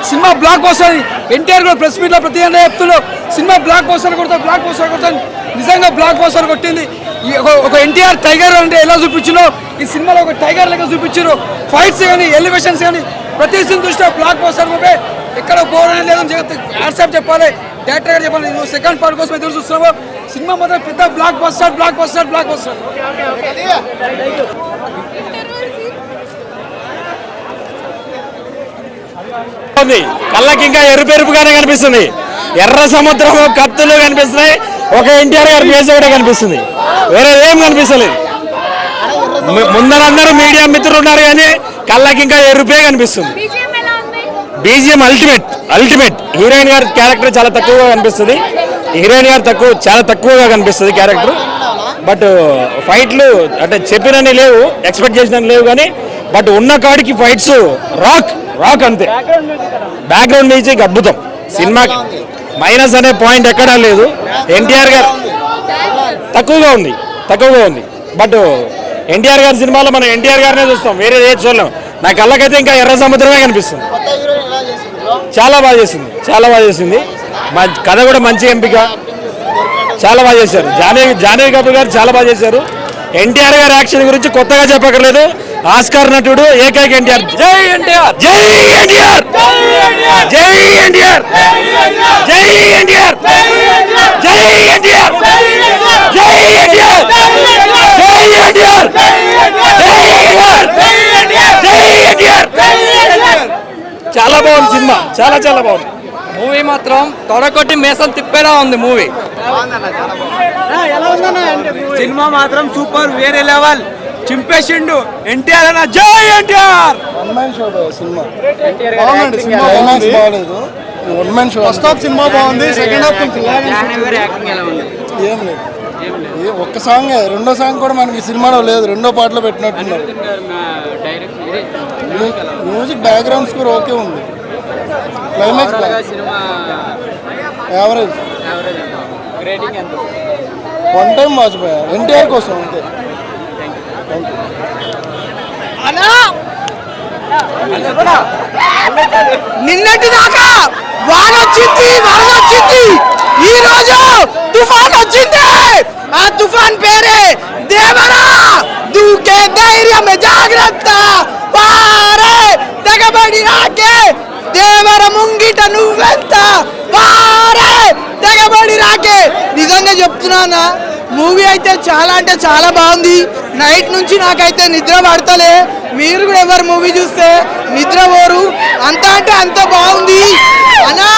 Cinema block buster. NTR కూడా press మీట్లో ప్రతి ఏదో చెప్తున్నాడు సినిమా బ్లాక్ బస్టర్ కొడతాను. నిజంగా బ్లాక్ బస్టర్ కొట్టింది. ఒక ఎన్టీఆర్ టైగర్ అంటే ఎలా చూపించినో ఈ సినిమాలో ఒక టైగర్ లెక్క చూపించారు. ఫైట్స్ కానీ ఎలివేషన్స్ కానీ ప్రతి సీన్ చూస్తే బ్లాక్ బస్టర్ మూవీ. ఎక్కడ బోర్ అనేది లేదని వాట్సాప్ చెప్పాలి, డైరెక్టర్ గారు చెప్పాలి. నువ్వు సెకండ్ పార్ట్ కోసం ఎదురు చూస్తున్నావు. సినిమా మాత్రం పెద్ద బ్లాక్ బస్టర్. కళ్ళకి ఇంకా ఎరుపెరుపుగానే కనిపిస్తుంది. ఎర్ర సముద్రం కత్తులు కనిపిస్తున్నాయి. ఒక ఎన్టీఆర్ గారి ఫేస్ కూడా కనిపిస్తుంది. వేరే ఏం కనిపిస్తలేదు. ముందరందరూ మీడియా మిత్రులు ఉన్నారు కానీ కళ్ళకి ఇంకా ఎరుపే కనిపిస్తుంది. BGM ultimate. హీరోయిన్ గారి క్యారెక్టర్ చాలా తక్కువగా కనిపిస్తుంది. చాలా తక్కువగా కనిపిస్తుంది క్యారెక్టర్. బట్ ఫైట్లు అంటే చెప్పినని లేవు, ఎక్స్పెక్ట్ చేసినని లేవు కానీ బట్ ఉన్న కాడికి ఫైట్స్ రాక్ అంతే. బ్యాక్గ్రౌండ్ మ్యూజిక్ అద్భుతం. సినిమాకి మైనస్ అనే పాయింట్ ఎక్కడా లేదు. ఎన్టీఆర్ గారు తక్కువగా ఉంది. బట్ ఎన్టీఆర్ గారి సినిమాలో మనం ఎన్టీఆర్ గారినే చూస్తాం, వేరే ఏది చూడలేం. నా కళ్ళకైతే ఇంకా ఎర్ర సముద్రమే కనిపిస్తుంది. చాలా బాగా చేసింది. మా కథ కూడా మంచి ఎంపిక, చాలా బాగా చేశారు. జానవి కపూర్ గారు చాలా బాగా చేశారు. ఎన్టీఆర్ గారి యాక్షన్ గురించి కొత్తగా చెప్పక్కర్లేదు. ఆస్కార్ నటుడు ఏకైక ఎన్టీఆర్. జై ఎన్టీఆర్. చాలా బాగుంది సినిమా, చాలా బాగుంది. మూవీ మాత్రం తొడకొట్టి మేసం తిప్పేలా ఉంది మూవీ. సినిమా మాత్రం సూపర్, వేరే లెవెల్. చింపేసిండు ఎన్టీఆర్ అన్న. జై ఎన్టీఆర్. ఫస్ట్ హాఫ్ సినిమా బాగుంది, సెకండ్ హాఫ్ ఏం లేదు. ఒక్క సాంగ్, రెండో సాంగ్ కూడా మనకి సినిమాలో లేదు, రెండో పాటలో పెట్టినట్టున్నారు. మ్యూజిక్ బ్యాక్గ్రౌండ్ స్కోర్ ఓకే ఉంది. Climax average. వన్ టైం వాచిపోయా ఎన్టీఆర్ కోసం అంతే. నిన్నటి దాకా వాన వచ్చింది, ఈ రోజు తుఫాన్ వచ్చింది. ఆ తుఫాన్ పేరే దేవరా. దూకే ధైర్యం జాగ్రత్త, పారే తెగబడి రాకే దేవర ముంగిట నువ్వెంత, పారే తెగబడి రాకే. నిజంగా చెప్తున్నానా, మూవీ అయితే చాలా అంటే చాలా బాగుంది. నైట్ నుంచి నాకైతే నిద్ర పడతలే. మీరు కూడా ఎవరు మూవీ చూస్తే నిద్ర పోరు, అంత అంటే అంత బాగుంది అన్నా.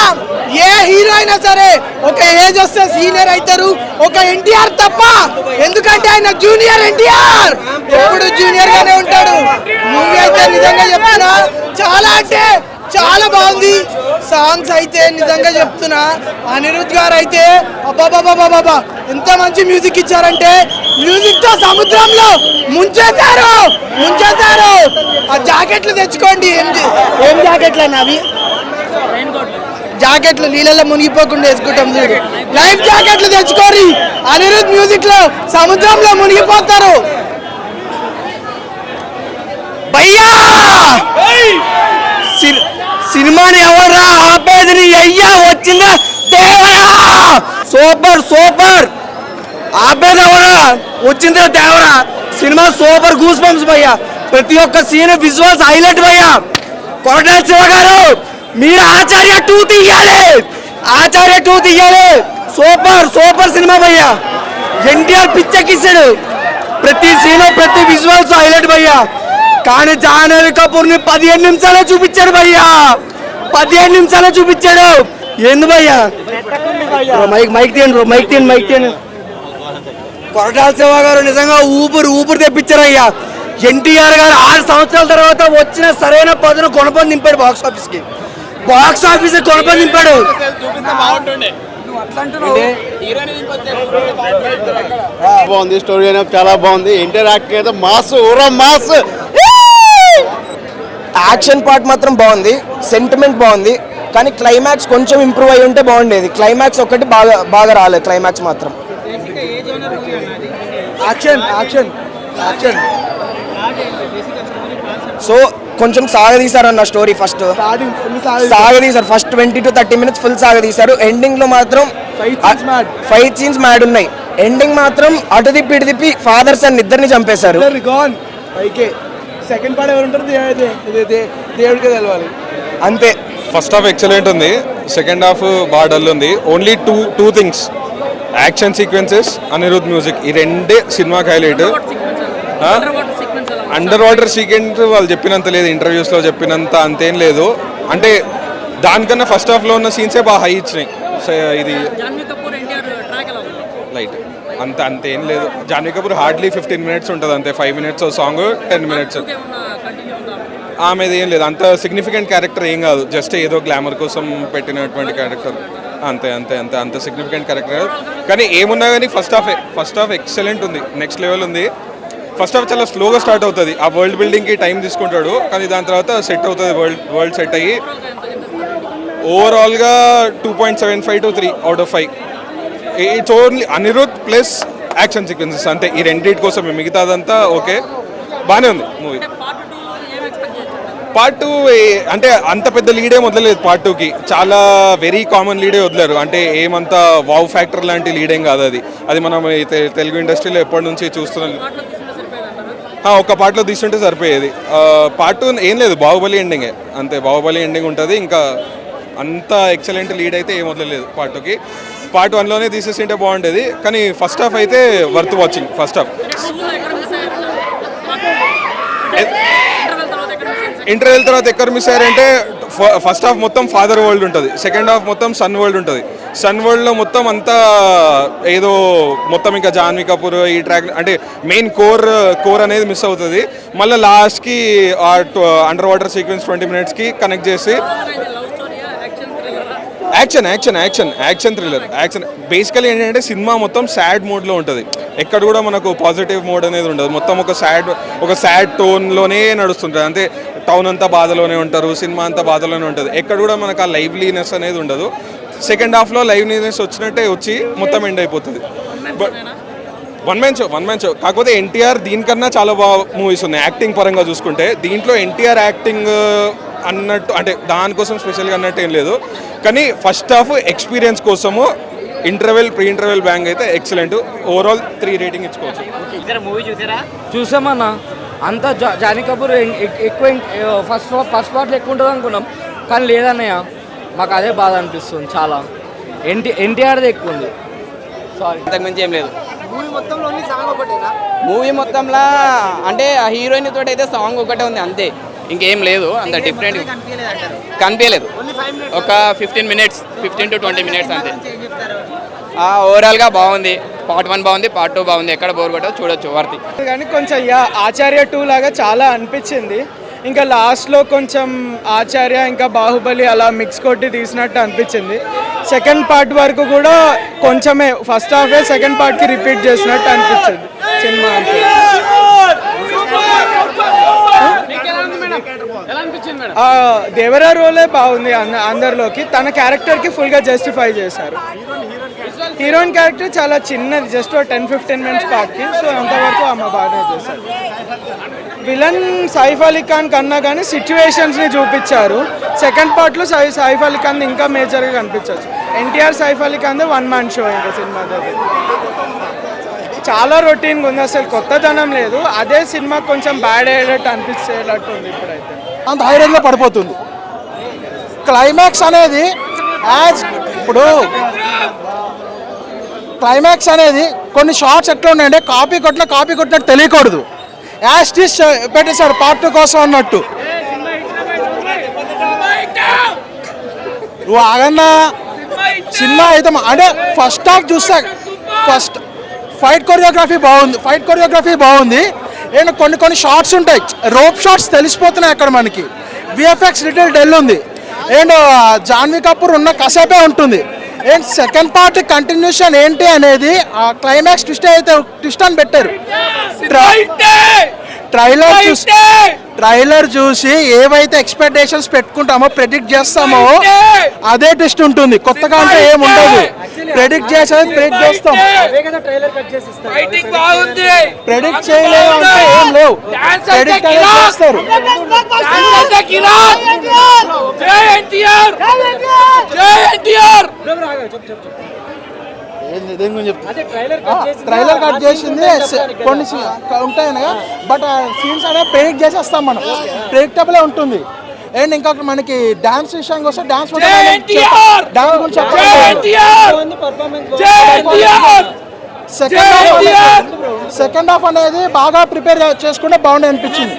ఏ హీరో అయినా సరే ఒక ఏజ్ వస్తే సీనియర్ అవుతారు, ఒక ఎన్టీఆర్ తప్ప. ఎందుకంటే ఆయన జూనియర్ ఎన్టీఆర్, ఎప్పుడు జూనియర్ గానే ఉంటాడు. మూవీ అయితే నిజంగా చెప్తున్నా చాలా అంటే చాలా బాగుంది. సాంగ్స్ అయితే నిజంగా చెప్తున్నా, అనిరుద్ గారు అయితే అబ్బాబాబాబాబా ఎంత మంచి మ్యూజిక్ ఇచ్చారంటే, మ్యూజిక్ తో సముద్రంలో ముంచేశారు. ఆ జాకెట్లు తెచ్చుకోండి. ఏం జాకెట్లు అన్న అవి? జాకెట్లు నీళ్ళలో మునిగిపోకుండా వేసుకుంటాం చూడు, లైఫ్ జాకెట్లు తెచ్చుకోరి. అనిరుద్ మ్యూజిక్ లో సముద్రంలో మునిగిపోతారు. భయ్యా సినిమాని ఎవరా ఆపేది? నీ అయ్యా వచ్చిందా దేవరా. సూపర్ ఆపేది ఎవరా? వచ్చిందా Devara. Cinema super, goose bumps భయ్యా. ప్రతి ఒక్క సీన్ విజువల్స్ హైలైట్ భయ్యా. కొరటాల శివ గారు మీరు ఆచార్య 2 తీయాలి. సూపర్ సినిమా భయ్యా. ఎన్టీఆర్ పిచ్చెక్కిస్తాడు. ప్రతి సీన్, ప్రతి విజువల్స్ హైలైట్ భయ్యా. కానీ జాహ్నవి కపూర్ ని 15 నిమిషాలే చూపించాడు భయ్యా. 15 నిమిషాలే చూపించాడు. ఏంది భయ్యా? మైక్ తీయండి. కొరటాల శివ గారు నిజంగా ఊపిరి తెప్పించారయ్యా. ఎన్టీఆర్ గారు 6 సంవత్సరాల తర్వాత వచ్చిన సరైన పదును కొనపని నింపాడు. Box office కొనపని నింపాడు. బాగుంది, స్టోరీ అనేది చాలా బాగుంది. ఎన్టీఆర్ యాక్టింగ్ అయితే మాస్. యాక్షన్ పార్ట్ మాత్రం బాగుంది, సెంటిమెంట్ బాగుంది. కానీ క్లైమాక్స్ కొంచెం ఇంప్రూవ్ అయ్యి ఉంటే బాగుండేది. క్లైమాక్స్ ఒకటి బాగా రాలేదు. క్లైమాక్స్ మాత్రం యాక్షన్. సో కొంచెం సాగదీశారన్న స్టోరీ ఫస్ట్ సాగదీశారు ఫస్ట్ 20 to 30 minutes ఫుల్ సాగదీశారు. ఎండింగ్ లో మాత్రం ఫైట్ సీన్స్ మ్యాడ్ ఉన్నాయి. ఎండింగ్ మాత్రం అటు తిప్పి ఇటు తిప్పి ఫాదర్ సన్ ఇద్దరిని చంపేశారు. సెకండ్ పార్ట్ ఎవరు ఉంటారు దేవుడికే తెలవాలి అంతే. ఫస్ట్ హాఫ్ ఎక్సలెంట్ ఉంది, సెకండ్ హాఫ్ బాగా డల్ ఉంది. Only two things, action sequences, Anirudh music, ఈ రెండే సినిమాకి హైలైట్. అండర్ వాటర్ సీక్వెన్స్ వాళ్ళు చెప్పినంత లేదు, ఇంటర్వ్యూస్లో చెప్పినంత అంతేం లేదు. అంటే దానికన్నా ఫస్ట్ హాఫ్లో ఉన్న సీన్సే బాగా హై ఇచ్చినాయి. ఇది లైట్ అంతేం లేదు. జాన్వీ కపూర్ హార్డ్లీ 15 minutes ఉంటుంది అంతే, 5 minutes సాంగ్, 10 minutes. ఆమెది ఏం లేదు, అంత సిగ్నిఫికెంట్ క్యారెక్టర్ ఏం కాదు, జస్ట్ ఏదో గ్లామర్ కోసం పెట్టినటువంటి క్యారెక్టర్ అంతే అంతే అంతే అంత సిగ్నిఫికెంట్ క్యారెక్టర్. కానీ ఏమున్నా కానీ ఫస్ట్ హాఫ్ ఎక్సలెంట్ ఉంది, నెక్స్ట్ లెవెల్ ఉంది. ఫస్ట్ హాఫ్ చాలా స్లోగా స్టార్ట్ అవుతుంది, ఆ వరల్డ్ బిల్డింగ్కి టైం తీసుకుంటాడు, కానీ దాని తర్వాత సెట్ అవుతుంది, వరల్డ్ సెట్ అయ్యి ఓవరాల్గా 2.75 to 3 out of 5. It's only Anirudh plus action sequences అంతే, ఈ రెండింటి కోసం మిగతాదంతా ఓకే, బాగానే ఉంది మూవీ. పార్ట్ 2 అంటే అంత పెద్ద లీడే వదలలేదు. పార్ట్ 2కి చాలా వెరీ కామన్ లీడే వదిలేరు, అంటే ఏమంతా వావ్ ఫ్యాక్టర్ లాంటి లీడేం కాదు అది. అది మనం తెలుగు ఇండస్ట్రీలో ఎప్పటి నుంచి చూస్తున్నాం. ఒక పార్ట్లో తీసుంటే సరిపోయేది. పార్ట్ 2 ఏం లేదు, బాహుబలి ఎండింగే అంతే, బాహుబలి ఎండింగ్ ఉంటుంది. ఇంకా అంత ఎక్సలెంట్ లీడ్ అయితే ఏం వదలలేదు పార్ట్ 2కి. పార్ట్ 1లోనే తీసేసింటే బాగుండేది, కానీ ఫస్ట్ హాఫ్ అయితే worth watching. First half interval తర్వాత ఎక్కడ మిస్ అయ్యారంటే, ఫస్ట్ హాఫ్ మొత్తం ఫాదర్ వరల్డ్ ఉంటుంది, సెకండ్ హాఫ్ మొత్తం సన్ వరల్డ్ ఉంటుంది. సన్ వరల్డ్లో మొత్తం అంతా ఏదో మొత్తం ఇంకా జాన్వీ కపూర్ ఈ ట్రాక్ అంటే మెయిన్ కోర్ అనేది మిస్ అవుతుంది. మళ్ళీ లాస్ట్కి ఆ అండర్ వాటర్ సీక్వెన్స్ 20 minutesకి కనెక్ట్ చేసి యాక్షన్ థ్రిల్లర్. బేసికలీ ఏంటంటే సినిమా మొత్తం సాడ్ మోడ్లో ఉంటుంది, ఎక్కడ కూడా మనకు పాజిటివ్ మోడ్ అనేది ఉండదు. మొత్తం ఒక సాడ్ టోన్లోనే నడుస్తుంటుంది, అంతే. టౌన్ అంతా బాధలోనే ఉంటారు, సినిమా అంతా బాధలోనే ఉంటుంది, ఎక్కడ కూడా మనకు ఆ లైవ్లీనెస్ అనేది ఉండదు. సెకండ్ హాఫ్లో లైవ్లీనెస్ వచ్చినట్టే వచ్చి మొత్తం ఎండ్ అయిపోతుంది. బట్ వన్ మ్యాన్ షో కాకపోతే ఎన్టీఆర్ దీనికన్నా చాలా బాగా మూవీస్ ఉన్నాయి యాక్టింగ్ పరంగా చూసుకుంటే. దీంట్లో ఎన్టీఆర్ యాక్టింగ్ అన్నట్టు అంటే దానికోసం స్పెషల్గా అన్నట్టు ఏం లేదు, కానీ ఫస్ట్ హాఫ్ ఎక్స్పీరియన్స్ కోసము ప్రీ ఇంటర్వెల్ బ్యాంగ్ అయితే ఎక్సలెంట్. ఓవరాల్ 3 రేటింగ్ ఇచ్చుకోవచ్చు. చూసామన్నా, అంతా జానీ కపూర్ ఎక్కువ ఫస్ట్ పార్ట్లో ఎక్కువ ఉంటుంది అనుకున్నాం, కానీ లేదన్నయ్య, మాకు అదే బాధ అనిపిస్తుంది చాలా. ఎన్టీఆర్ది ఎక్కువ ఉంది, సారీ, అంతకుమించి ఏం లేదు. మూవీ మొత్తంలో అంటే ఆ హీరోయిన్ తోటి అయితే సాంగ్ ఒకటే ఉంది అంతే, ఇంకేం లేదు, అంత డిఫరెంట్ కనిపించలేదు. ఒక 15 to 20 minutes అంతే. ఓవరాల్గా బాగుంది. పార్ట్ 1 బాగుంది, పార్ట్ 2 బాగుంది, ఎక్కడ బోర్ కొట్టో చూడొచ్చు వర్తి. కానీ కొంచెం ఆచార్య 2 లాగా చాలా అనిపించింది. ఇంకా లాస్ట్లో కొంచెం ఆచార్య ఇంకా బాహుబలి అలా మిక్స్ కొట్టి తీసినట్టు అనిపించింది. సెకండ్ పార్ట్ వరకు కూడా కొంచెమే, ఫస్ట్ హాఫే సెకండ్ పార్ట్కి రిపీట్ చేసినట్టు అనిపించింది సినిమా. దేవరా రోలే బాగుంది అందరిలోకి, తన క్యారెక్టర్కి ఫుల్గా జస్టిఫై చేశారు. హీరోయిన్ క్యారెక్టర్ చాలా చిన్నది, జస్ట్ 10-15 minutes పార్ట్కి, సో అంతవరకు ఆమె బాగానే చేశారు. విలన్ సైఫ్ అలీ ఖాన్ కన్నా కానీ సిచ్యువేషన్స్ని చూపించారు. సెకండ్ పార్ట్లో సైఫ్ అలీ ఖాన్ ఇంకా మేజర్గా కనిపించవచ్చు. ఎన్టీఆర్ సైఫ్ అలీ ఖాన్ 1 man show ఇంకా సినిమా దగ్గర చాలా రొటీన్గా ఉంది, అసలు కొత్తదనం లేదు. అదే సినిమా కొంచెం బ్యాడ్ అయ్యేటట్టు అనిపించేటట్టు ఉంది ఇప్పుడైతే, అంత హై రేంజ్లో పడిపోతుంది. క్లైమాక్స్ అనేది క్లైమాక్స్ అనేది కొన్ని షార్ట్స్ ఎట్లా ఉన్నాయంటే కాపీ కొట్టినట్టు తెలియకూడదు, యాజ్ టీస్ పెట్టేశారు పార్ట్ 2 కోసం అన్నట్టు. నువ్వు ఆగన్నా సినిమా అయితే అంటే ఫస్ట్ హాఫ్ చూస్తా, ఫస్ట్ ఫైట్ కొరియోగ్రఫీ బాగుంది. అండ్ కొన్ని షార్ట్స్ ఉంటాయి, రోప్ షార్ట్స్ తెలిసిపోతున్నాయి అక్కడ మనకి. విఎఫ్ఎక్స్ లిటిల్ డెల్ ఉంది. అండ్ జాన్వీ కపూర్ ఉన్న కసేపే ఉంటుంది. అండ్ సెకండ్ పార్ట్ కంటిన్యూషన్ ఏంటి అనేది ఆ క్లైమాక్స్ ట్విస్ట్ అని పెట్టారు. ట్రైలర్ చూసి ఏవైతే ఎక్స్పెక్టేషన్స్ పెట్టుకుంటామో, ప్రెడిక్ట్ చేస్తామో అదే ట్విస్ట్ ఉంటుంది, కొత్తగా అంటే ఏముండదు. ప్రెడిక్ట్ చేసేది ప్రెడిక్ట్ చేస్తాం, ప్రెడిక్ట్ చేయలేదు అంటే ఏం లేవు, ప్రెడిక్ట్ అనేది చేస్తారు. ట్రైలర్ కట్ చేసింది కొన్ని ఉంటాయి బట్ సీన్స్ అనేది ప్రెడిక్ట్ చేసేస్తాం మనం, ప్రెడిక్టబులే ఉంటుంది. అండ్ ఇంకా మనకి డాన్స్ విషయానికి వస్తే డాన్స్ డాన్స్ సెకండ్ హాఫ్ అనేది బాగా ప్రిపేర్ చేసుకుంటే బాగుండే అనిపించింది.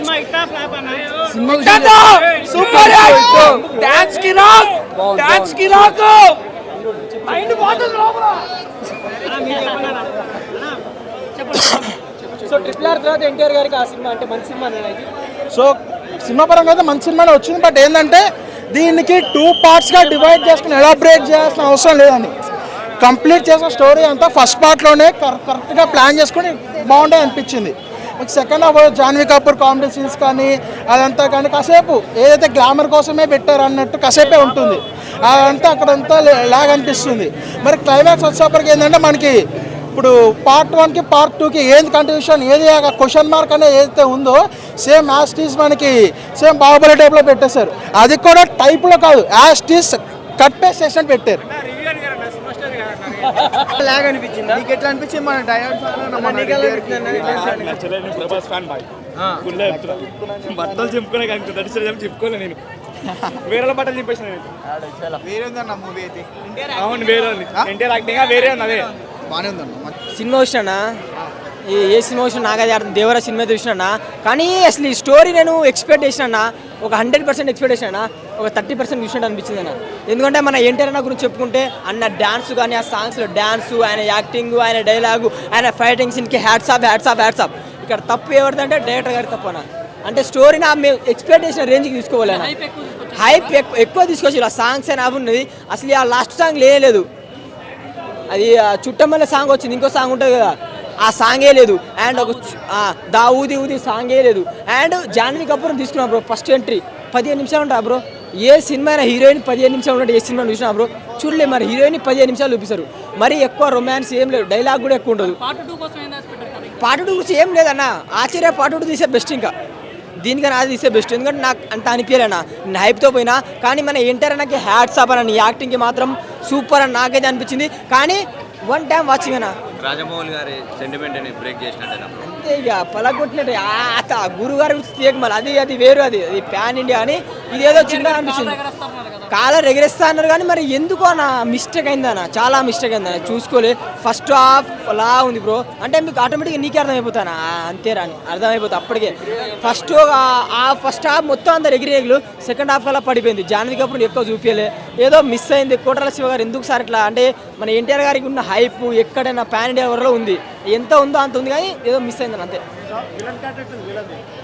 సో సినిమా పరంగా అయితే మంచి సినిమానే వచ్చింది. బట్ ఏంటంటే దీనికి 2 పార్ట్స్గా డివైడ్ చేసుకుని ఎలాబరేట్ చేయాల్సిన అవసరం లేదండి. కంప్లీట్ చేసిన స్టోరీ అంతా ఫస్ట్ పార్ట్లోనే కరెక్ట్గా ప్లాన్ చేసుకుని బాగుండే అనిపించింది. Second half Janhvi Kapoor comedy scenes కానీ అదంతా కానీ కాసేపు ఏదైతే గ్లామర్ కోసమే పెట్టారు అన్నట్టు కాసేపే ఉంటుంది, అదంతా అక్కడంతా లాగ్ అనిపిస్తుంది. మరి క్లైమాక్స్ వచ్చేప్పటికి ఏంటంటే మనకి ఇప్పుడు పార్ట్ 1కి పార్ట్ 2కి ఏంది కంటిన్యూషన్, ఏది క్వశ్చన్ మార్క్ అనేది ఏదైతే ఉందో సేమ్ యాస్టీస్ మనకి సేమ్ బాహుబలి టైప్లో పెట్టేశారు. అది కూడా టైప్లో కాదు, యాస్టీస్ కట్ పేస్ట్ చేసినట్టు పెట్టారు. లాగ్ అనిపించింది. నీకు ఎట్లా అనిపించింది? మన బట్టలు చెప్పుకునే చెప్పుకోలే నేను, వేరే బట్టలు చెప్పేసిన వేరే ఉందన్న మూవీ అయితే. అవును వేరే ఉంది, ఎన్టీఆర్ యాక్టింగ్ వేరే ఉంది, అదే బాగానే ఉందన్న. సినిమా వచ్చినా ఏ సినిమా వచ్చినా నాకు అది అర్థం, దేవరా సినిమా చూసినా. కానీ అసలు ఈ స్టోరీ నేను ఎక్స్పెక్ట్ చేసినా, ఒక 100% ఎక్స్పెక్ట్ చేసినా, ఒక 30% చూసినట్టు అనిపించింది అన్న. ఎందుకంటే మన ఎన్టీఆర్ అన్న గురించి చెప్పుకుంటే అన్న డ్యాన్స్ కానీ ఆ సాంగ్స్లో డ్యాన్సు, ఆయన యాక్టింగ్, ఆయన డైలాగు, ఆయన ఫైటింగ్ సీన్కి హ్యాట్స్ ఆఫ్. ఇక్కడ తప్పు ఎవరిదంటే డైరెక్టర్ గారి తప్పు అన్న. అంటే స్టోరీ నా మేము ఎక్స్పెక్ట్ చేసిన రేంజ్కి తీసుకోవాలి అన్న. హైప్ ఎక్కువ తీసుకొచ్చి ఆ సాంగ్స్ అయినా ఉన్నది. అసలు ఆ లాస్ట్ సాంగ్ లేదు, అది చుట్టమల్ల సాంగ్ వచ్చింది, ఇంకో సాంగ్ ఉంటుంది కదా, ఆ సాంగే లేదు. అండ్ ఒక దా ఊది సాంగే లేదు. అండ్ జాన్వీ కపూర్ తీసుకున్నా బ్రో, ఫస్ట్ ఎంట్రీ 15 నిమిషాలు ఉంటా బ్రో. ఏ సినిమా అయినా హీరోయిన్ 15 నిమిషాలు ఉంటే ఏ సినిమా చూసినా బ్రో చూడలే. మరి హీరోయిన్ 15 నిమిషాలు చూపిస్తారు, మరి ఎక్కువ రొమాన్స్ ఏం లేదు, డైలాగ్ కూడా ఎక్కువ ఉండదు. పార్ట్ 2 గురించి ఏం లేదన్న, ఆశ్చర్య పార్ట్ 2 తీసే బెస్ట్, ఇంకా దీనికన్నా అది తీసే బెస్ట్. ఎందుకంటే నాకు అంత అనిపించలేనా, నేను హైప్తో పోయినా. కానీ మన ఎంటర్ నాకు హ్యాట్స్ ఆఫ్ అన్న, యాక్టింగ్కి మాత్రం సూపర్ అని నాకైతే అనిపించింది. కానీ 1 టైం వాచింగ్ అన్న. రాజమౌళి గారి సెంటిమెంట్ బ్రేక్ చేసినట్టు అంతే, ఇక పలగొట్టినట్టు గురువు గారి గురించి తీయక మళ్ళీ అది వేరు, అది ప్యాన్ ఇండియా అని. ఇదేదో చిన్నగా అనిపించింది, కాలర్ ఎగరేస్తా అన్నారు. కానీ మరి ఎందుకో నా మిస్టేక్ అయిందన్న, చాలా మిస్టేక్ అయిందన్న, చూసుకోలే. ఫస్ట్ హాఫ్ అలా ఉంది బ్రో, అంటే మీకు ఆటోమేటిక్గా నీకే అర్థమైపోతానా, అంతేరా అని అర్థమైపోతుంది అప్పటికే. ఫస్ట్ హాఫ్ మొత్తం అందరు ఎగిరేగులు, సెకండ్ హాఫ్ అలా పడిపోయింది. జాన్వీ కపూర్ ఎక్కువ చూపించలే, ఏదో మిస్ అయింది. కోటల శివ గారు ఎందుకు సార్ ఇట్లా, అంటే మన ఎన్టీఆర్ గారికి ఉన్న హైప్ ఎక్కడైనా పాన్ ఇండియా వరలో ఉంది, ఎంత ఉందో అంత ఉంది, కానీ ఏదో మిస్ అయిందని అంతే.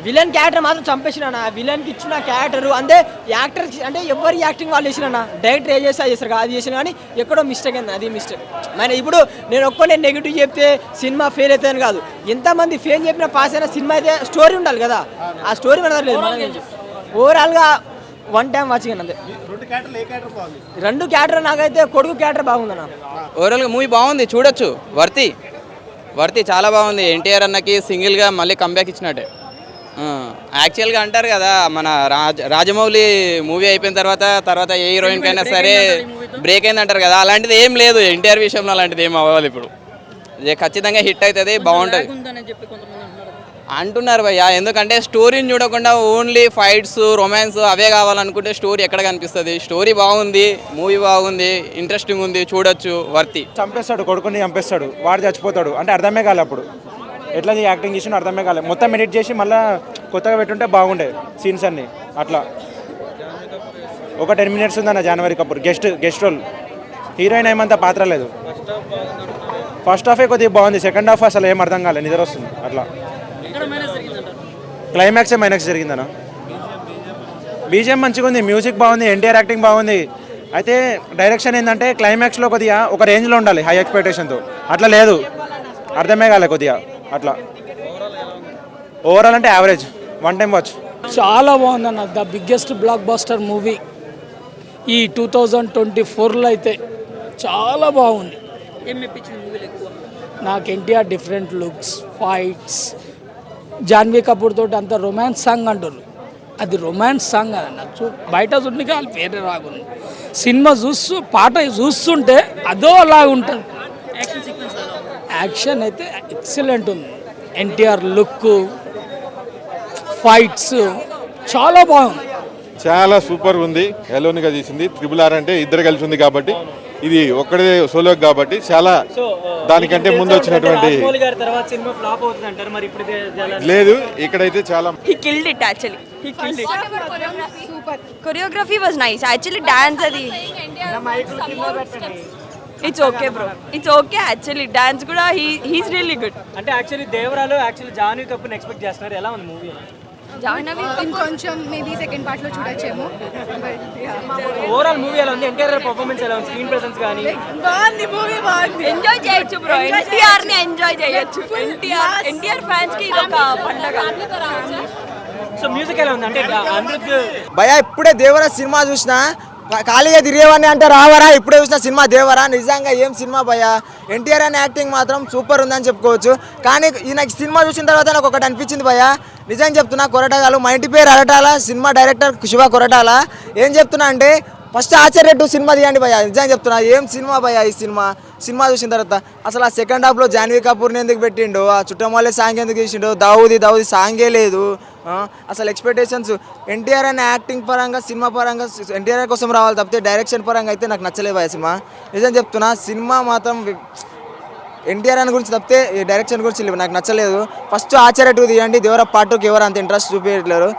విలన్ క్యారెక్టర్ మాత్రం చంపేసిన, విలన్కి ఇచ్చిన క్యారెక్టర్ అంతే. యాక్టర్ అంటే ఎవరి యాక్టింగ్ వాళ్ళు చేసిన, డైరెక్టర్ ఏ చేస్తా చేస్తారు అది చేసిన, కానీ ఎక్కడో మిస్టేక్ అయింది, అది మిస్టేక్. మన ఇప్పుడు నేను నెగిటివ్ చెప్తే సినిమా ఫెయిల్ అవుతుందని కాదు, ఎంతమంది ఫెయిల్ చెప్పినా పాస్ అయినా సినిమా అయితే స్టోరీ ఉండాలి కదా, ఆ స్టోరీ మన దగ్గర లేదు. ఓవరాల్గా 1 టైం వాచింగ్ అంతే. 2 క్యారెక్టర్ నాకైతే కొడుకు క్యారెక్టర్ బాగుందన్న. ఓవరాల్గా మూవీ బాగుంది, చూడొచ్చు, వర్తి చాలా బాగుంది. ఎన్టీఆర్ అన్నకి సింగిల్గా మళ్ళీ కంబ్యాక్ ఇచ్చినట్టే. యాక్చువల్గా అంటారు కదా, మన రాజమౌళి మూవీ అయిపోయిన తర్వాత ఏ హీరోయిన్కి అయినా సరే బ్రేక్ అయింది అంటారు కదా, అలాంటిది ఏం లేదు ఎన్టీఆర్ విషయంలో, అలాంటిది ఏం అవ్వాలి. ఇప్పుడు ఖచ్చితంగా హిట్ అవుతుంది, బాగుంటుంది అంటున్నారు భయ్య. ఎందుకంటే స్టోరీని చూడకుండా ఓన్లీ ఫైట్స్, రొమాన్స్ అవే కావాలనుకుంటే స్టోరీ ఎక్కడ కనిపిస్తుంది. స్టోరీ బాగుంది, మూవీ బాగుంది, ఇంట్రెస్టింగ్ ఉంది, చూడొచ్చు, వర్తి. చంపేస్తాడు, కొడుకుని చంపేస్తాడు, వాడు చచ్చిపోతాడు అంటే అర్థమే కాలే. అప్పుడు ఎట్లా యాక్టింగ్ చేసినా అర్థమే కాలేదు. మొత్తం ఎడిట్ చేసి మళ్ళీ కొత్తగా పెట్టుంటే బాగుండే సీన్స్ అన్ని. అట్లా ఒక 10 మినిట్స్ ఉందన్న Janhvi Kapoor guest role, heroine ఏమంతా పాత్ర లేదు. ఫస్ట్ హాఫే కొద్దిగా బాగుంది, సెకండ్ హాఫ్ అసలు ఏం అర్థం కాలేదు, నిద్ర వస్తుంది. అట్లా క్లైమాక్సే మైనక్స్ జరిగిందన్న. బీజిఎం మంచిగా ఉంది, మ్యూజిక్ బాగుంది, ఎన్టీఆర్ యాక్టింగ్ బాగుంది. అయితే డైరెక్షన్ ఏంటంటే క్లైమాక్స్లో కొద్దిగా ఒక రేంజ్లో ఉండాలి, హై ఎక్స్పెక్టేషన్తో. అట్లా లేదు, అర్థమే కాలే కొద్దిగా. అట్లా ఓవరాల్ అంటే యావరేజ్, 1 టైం వాచ్. చాలా బాగుందన్న, the biggest block buster movie ఈ 2024లో అయితే చాలా బాగుంది. ఏం మెప్పించింది మూవీలో ఎక్కువ? నాకు NTR different looks, fights, Janhvi Kapoor తోటి అంత రొమాన్స్ సాంగ్ అంటారు, అది రొమాన్స్ సాంగ్ అన్న. బయట చూడడానికి వాళ్ళు వేరే రాగుంది. సినిమా పాట చూస్తుంటే అదో లాగా ఉంటుంది. యాక్షన్ సీక్వెన్స్ ఎలా ఉంది? యాక్షన్ అయితే ఎక్సలెంట్ ఉంది. ఎన్టీఆర్ లుక్, ఫైట్స్ చాలా బాగుంది. చాలా సూపర్ ఉంది. ఎలోనిగా తీసింది. RRR అంటే ఇద్దరు కలిసి ఉంది కాబట్టి, ఇది ఒక్కడే సోలో కాబట్టి చాలా దానికంటే ముందు వచ్చినటువంటి తర్వాత సినిమా ఫ్లాప్ అవుతుంది అంటారు, మరి ఇప్పుడు లేదు. ఇక్కడైతే చాలా He killed it actually. He killed it. Super. Choreography was nice. Actually dance adi. It's okay bro. It's okay actually. Dance kuda he's really good. అంటే యాక్చువల్లీ దేవరాలో యాక్చువల్లీ జాన్వీ కపూర్ ఎక్స్పెక్ట్ చేస్తున్నారు, ఎలా ఉంది మూవీ? Jahnavi ఇంకొంచెం మేబీ సెకండ్ పార్ట్ లో చూడొచ్చేమో. Overall movie ఎలా ఉంది? ఎన్టీఆర్ పర్ఫార్మెన్స్ ఎలా ఉంది? స్క్రీన్ ప్రెసెన్స్ కానీ బాగుంది మూవీ, బాగుంది. ఎంజాయ్ చేయొచ్చు బ్రో. ఎన్టీఆర్ ని ఎంజాయ్ చేయొచ్చు. ఎన్టీఆర్ ఫ్యాన్స్ కి ఇది ఒక పండగ. సో మ్యూజిక్ ఎలా ఉంది? అంటే అనిరుద్ధ్ భయ ఇప్పుడే దేవరా సినిమా చూసినా, ఖాళీగా తిరిగేవాడిని అంటే రావరా. ఇప్పుడే చూసిన సినిమా దేవరా, నిజంగా ఏం సినిమా భయ. ఎన్టీఆర్ అని యాక్టింగ్ మాత్రం సూపర్ ఉందని చెప్పుకోవచ్చు. కానీ నాకు సినిమా చూసిన తర్వాత నాకు ఒకటి అనిపించింది భయ, నిజంగా చెప్తున్నా. కొరటాలు, మా ఇంటి పేరు అరటాల, సినిమా డైరెక్టర్ శివ కొరటాల. ఏం చెప్తున్నా అంటే ఫస్ట్ ఆచార్య 2 సినిమా తీయండి భయ, నిజంగా చెప్తున్నా. ఏం సినిమా భయ ఈ సినిమా చూసిన తర్వాత. అసలు ఆ సెకండ్ హాఫ్లో జాన్వీ కపూర్ని ఎందుకు పెట్టిండు, ఆ చుట్టం వాళ్ళే సాంగ్ ఎందుకు తీసిండు, దావుది సాంగే లేదు. అసలు ఎక్స్పెక్టేషన్స్ ఎన్టీఆర్ అనే యాక్టింగ్ పరంగా, సినిమా పరంగా ఎన్టీఆర్ కోసం రావాలి తప్పితే డైరెక్షన్ పరంగా అయితే నాకు నచ్చలేదు భయ సినిమా, నిజం చెప్తున్నా. సినిమా మాత్రం ఎన్టీఆర్ అని గురించి తప్పితే డైరెక్షన్ గురించి నాకు నచ్చలేదు. ఫస్ట్ ఆచార్య 2 తీయండి, దేవరా పార్ట్ 2కి ఎవరు అంత ఇంట్రెస్ట్ చూపించట్లేరు.